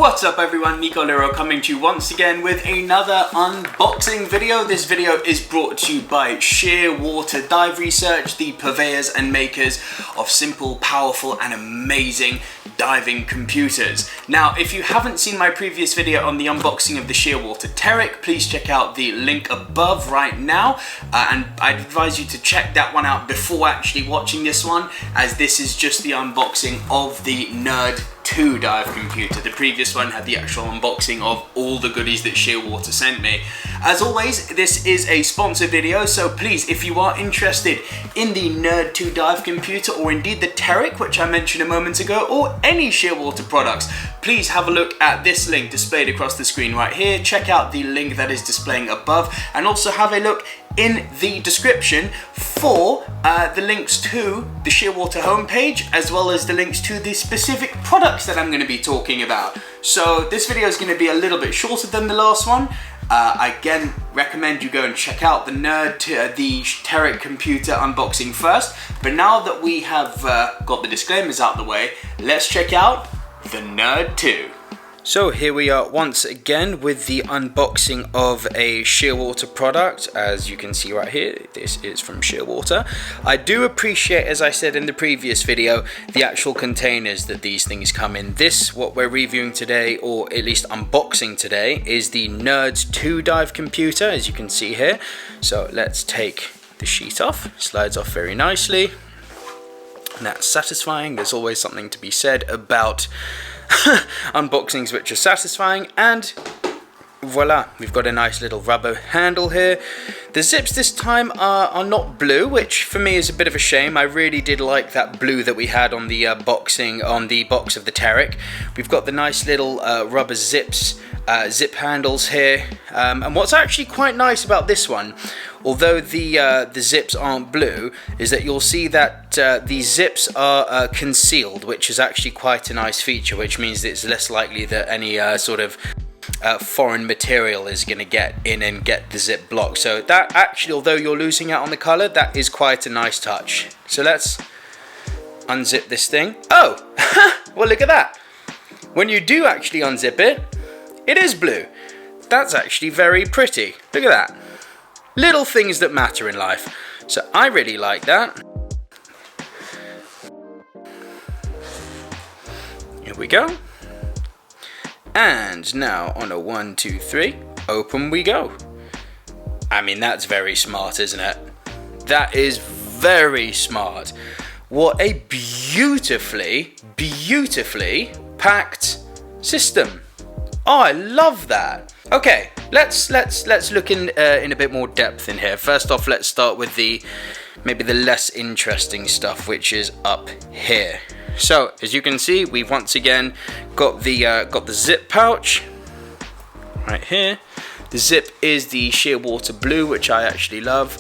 What's up everyone, Nico Lurot coming to you once again with another unboxing video. This video is brought to you by Shearwater Dive Research, the purveyors and makers of simple, powerful and amazing diving computers. Now, if you haven't seen my previous video on the unboxing of the Shearwater Terric, please check out the link above right now, and I'd advise you to check that one out before actually watching this one, as this is just the unboxing of the Nerd 2 dive computer. The previous one had the actual unboxing of all the goodies that Shearwater sent me. As always, this is a sponsor video, so please, if you are interested in the Nerd 2 dive computer, or indeed the Terric, which I mentioned a moment ago, or any Shearwater products, please have a look at this link displayed across the screen right here. Check out the link that is displaying above, and also have a look in the description for the links to the Shearwater homepage, as well as the links to the specific products that I'm going to be talking about. So this video is going to be a little bit shorter than the last one. I again recommend you go and check out the the Terric computer unboxing first. But now that we have got the disclaimers out the way, let's check out the Nerd 2. So here we are once again with the unboxing of a Shearwater product. As you can see right here, this is from Shearwater. I do appreciate, as I said in the previous video, the actual containers that these things come in. This, what we're reviewing today, or at least unboxing today, is the Nerd 2 dive computer, as you can see here. So let's take the sheet off. Slides off very nicely. And that's satisfying. There's always something to be said about unboxings which are satisfying, and voila, we've got a nice little rubber handle here. The zips this time are not blue, which for me is a bit of a shame. I really did like that blue that we had on the box of the Terric. We've got the nice little rubber zips, zip handles here, and what's actually quite nice about this one, although the zips aren't blue, is that you'll see that the zips are concealed, which is actually quite a nice feature, which means that it's less likely that any sort of foreign material is going to get in and get the zip blocked. So that actually, although you're losing out on the colour, that is quite a nice touch. So let's unzip this thing. Oh, well, look at that. When you do actually unzip it, it is blue. That's actually very pretty. Look at that. Little things that matter in life. So I really like that. Here we go. And now on a 1, 2, 3, open we go. I mean, that's very smart, isn't it? That is very smart. What a beautifully packed system. Oh, I love that. Okay, let's look in a bit more depth in here. First off, let's start with maybe the less interesting stuff, which is up here. So, as you can see, we've once again got the zip pouch right here. The zip is the Shearwater blue, which I actually love.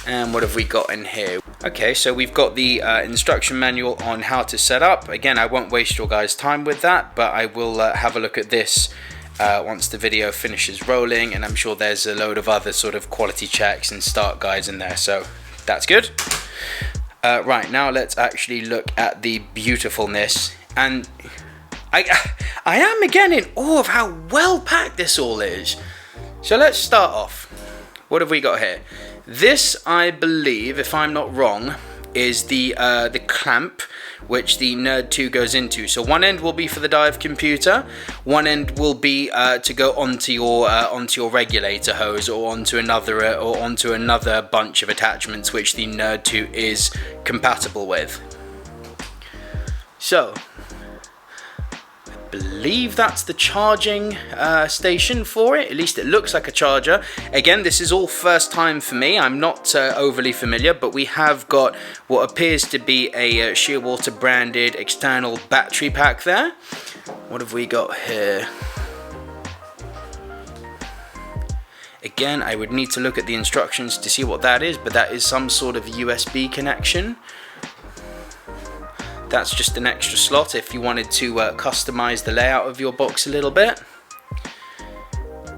And what have we got in here? Okay, so we've got the instruction manual on how to set up. Again, I won't waste your guys' time with that, but I will have a look at this once the video finishes rolling, and I'm sure there's a load of other sort of quality checks and start guides in there, so that's good. Right, now let's actually look at the beautifulness, and I am again in awe of how well packed this all is. So let's start off. What have we got here? This, I believe, if I'm not wrong, is the clamp which the Nerd 2 goes into. So one end will be for the dive computer, one end will be to go onto your regulator hose, or onto another bunch of attachments which the Nerd 2 is compatible with. So I believe that's the charging station for it. At least it looks like a charger. Again, this is all first time for me. I'm not overly familiar, but we have got what appears to be a Shearwater branded external battery pack there. What have we got here? Again, I would need to look at the instructions to see what that is, but that is some sort of USB connection. That's just an extra slot if you wanted to customize the layout of your box a little bit.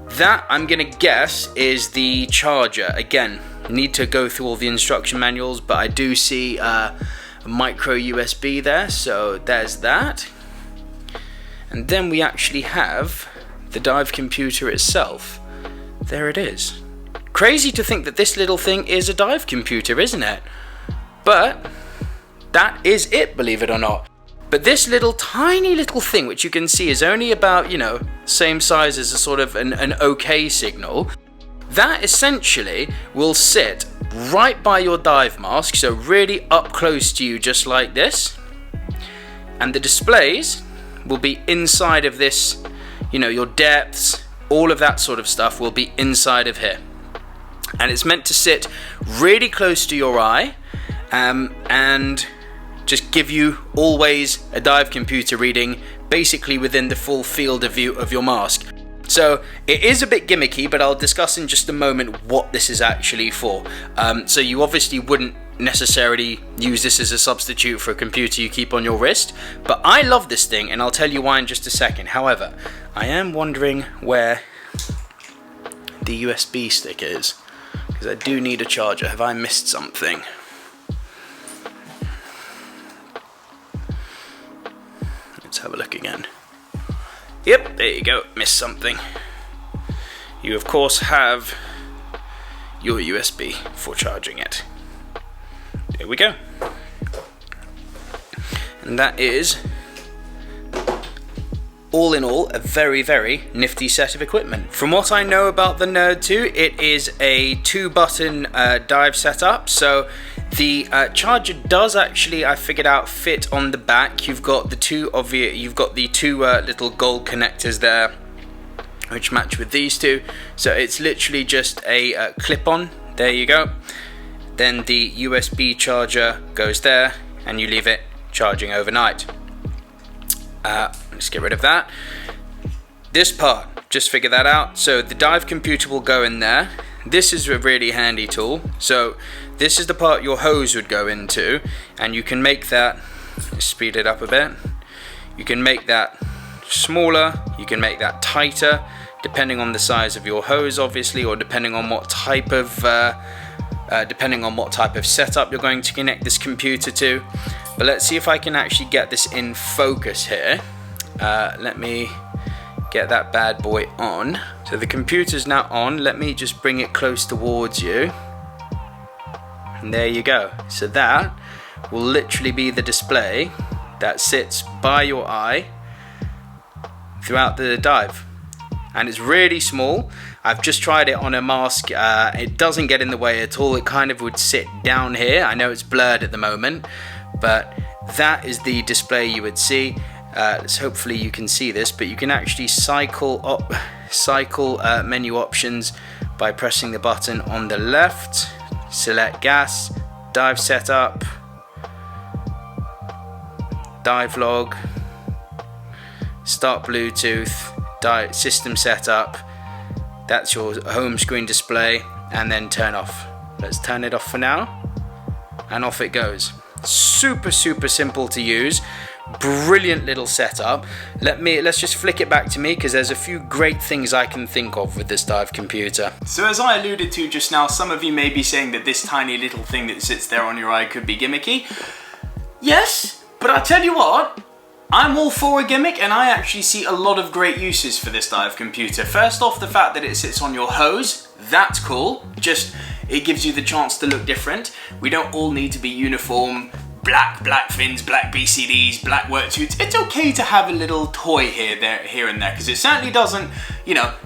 That, I'm gonna guess, is the charger. Again, need to go through all the instruction manuals, but I do see a micro USB there, so there's that. And then we actually have the dive computer itself. There it is. Crazy to think that this little thing is a dive computer, isn't it? But that is it, believe it or not. But this little tiny little thing, which you can see is only about, same size as a sort of an OK signal, that essentially will sit right by your dive mask, so really up close to you, just like this. And the displays will be inside of this, your depths, all of that sort of stuff will be inside of here. And it's meant to sit really close to your eye, and just give you always a dive computer reading basically within the full field of view of your mask. So it is a bit gimmicky, but I'll discuss in just a moment what this is actually for. So you obviously wouldn't necessarily use this as a substitute for a computer you keep on your wrist, but I love this thing, and I'll tell you why in just a second. However, I am wondering where the USB stick is, because I do need a charger. Have I missed something? Let's have a look again. Yep, there you go, missed something. You of course have your USB for charging it. There we go. And that is, all in all, a very, very nifty set of equipment. From what I know about the Nerd 2, it is a 2-button dive setup. So the charger does actually, I figured out, fit on the back. You've got the two little gold connectors there, which match with these two. So it's literally just a clip-on. There you go. Then the USB charger goes there, and you leave it charging overnight. Let's get rid of that. This part, just figure that out. So the dive computer will go in there. This is a really handy tool. So this is the part your hose would go into, and you can make that, speed it up a bit, you can make that smaller, you can make that tighter, depending on the size of your hose obviously, or depending on what type of setup you're going to connect this computer to. But let's see if I can actually get this in focus here. Let me get that bad boy on. So the computer's now on. Let me just bring it close towards you. And there you go. So that will literally be the display that sits by your eye throughout the dive. And it's really small. I've just tried it on a mask. It doesn't get in the way at all. It kind of would sit down here. I know it's blurred at the moment, but that is the display you would see. Hopefully you can see this, but you can actually cycle menu options by pressing the button on the left. Select gas, dive setup, dive log, start Bluetooth, dive system setup. That's your home screen display, and then turn off. Let's turn it off for now, and off it goes. Super simple to use. Brilliant little setup. Let's just flick it back to me, because there's a few great things I can think of with this dive computer. So as I alluded to just now, some of you may be saying that this tiny little thing that sits there on your eye could be gimmicky. Yes, but I tell you what, I'm all for a gimmick, and I actually see a lot of great uses for this dive computer. First off, the fact that it sits on your hose, that's cool. Just, it gives you the chance to look different. We don't all need to be uniform. Black fins, black BCDs, black work suits. It's okay to have a little toy here and there, because it certainly doesn't,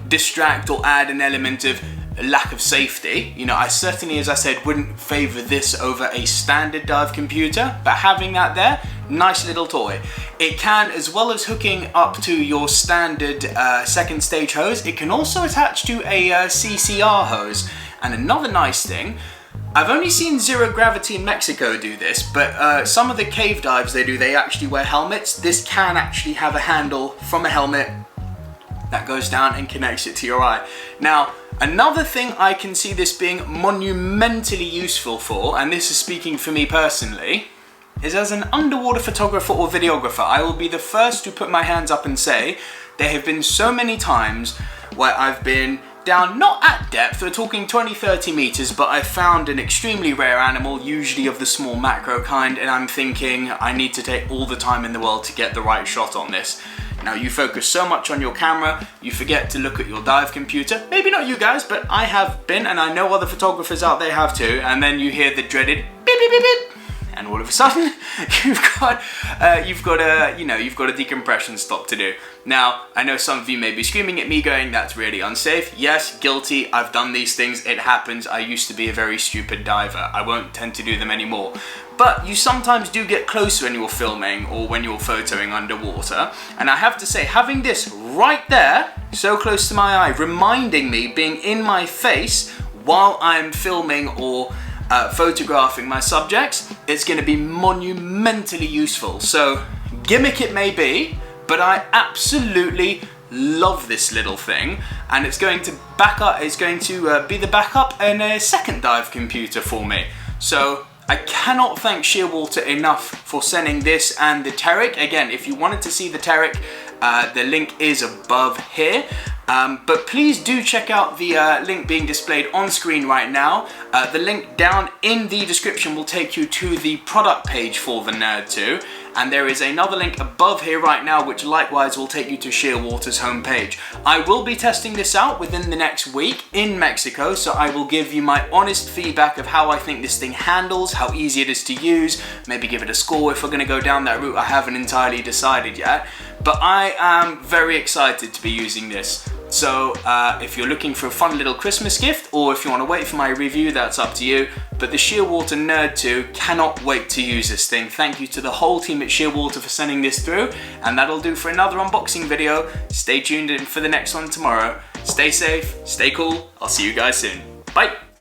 distract or add an element of lack of safety. I certainly, as I said, wouldn't favor this over a standard dive computer, but having that there, nice little toy. It can, as well as hooking up to your standard second stage hose, it can also attach to a CCR hose. And another nice thing, I've only seen Zero Gravity in Mexico do this, but some of the cave dives they actually wear helmets. This can actually have a handle from a helmet that goes down and connects it to your eye. Now, another thing I can see this being monumentally useful for, and this is speaking for me personally, is as an underwater photographer or videographer. I will be the first to put my hands up and say there have been so many times where I've been down, not at depth, we're talking 20-30 meters, but I found an extremely rare animal, usually of the small macro kind, and I'm thinking I need to take all the time in the world to get the right shot on this. Now you focus so much on your camera, you forget to look at your dive computer. Maybe not you guys, but I have been, and I know other photographers out there have too, and then you hear the dreaded beep beep beep beep, and all of a sudden you've got a decompression stop to do. Now, I know some of you may be screaming at me going, that's really unsafe. Yes, guilty, I've done these things, it happens. I used to be a very stupid diver. I won't tend to do them anymore. But you sometimes do get closer when you're filming or when you're photoing underwater. And I have to say, having this right there, so close to my eye, reminding me, being in my face while I'm filming or photographing my subjects, it's going to be monumentally useful. So gimmick it may be, but I absolutely love this little thing, and it's going to be the backup in a second dive computer for me. So I cannot thank Shearwater enough for sending this and the Terric. Again, if you wanted to see the Terric, the link is above here. But please do check out the link being displayed on screen right now. The link down in the description will take you to the product page for the Nerd 2. And there is another link above here right now which likewise will take you to Shearwater's homepage. I will be testing this out within the next week in Mexico, so I will give you my honest feedback of how I think this thing handles, how easy it is to use, maybe give it a score if we're going to go down that route. I haven't entirely decided yet, but I am very excited to be using this. So if you're looking for a fun little Christmas gift, or if you want to wait for my review, that's up to you. But the Shearwater Nerd 2, cannot wait to use this thing. Thank you to the whole team at Shearwater for sending this through. And that'll do for another unboxing video. Stay tuned in for the next one tomorrow. Stay safe, stay cool. I'll see you guys soon. Bye.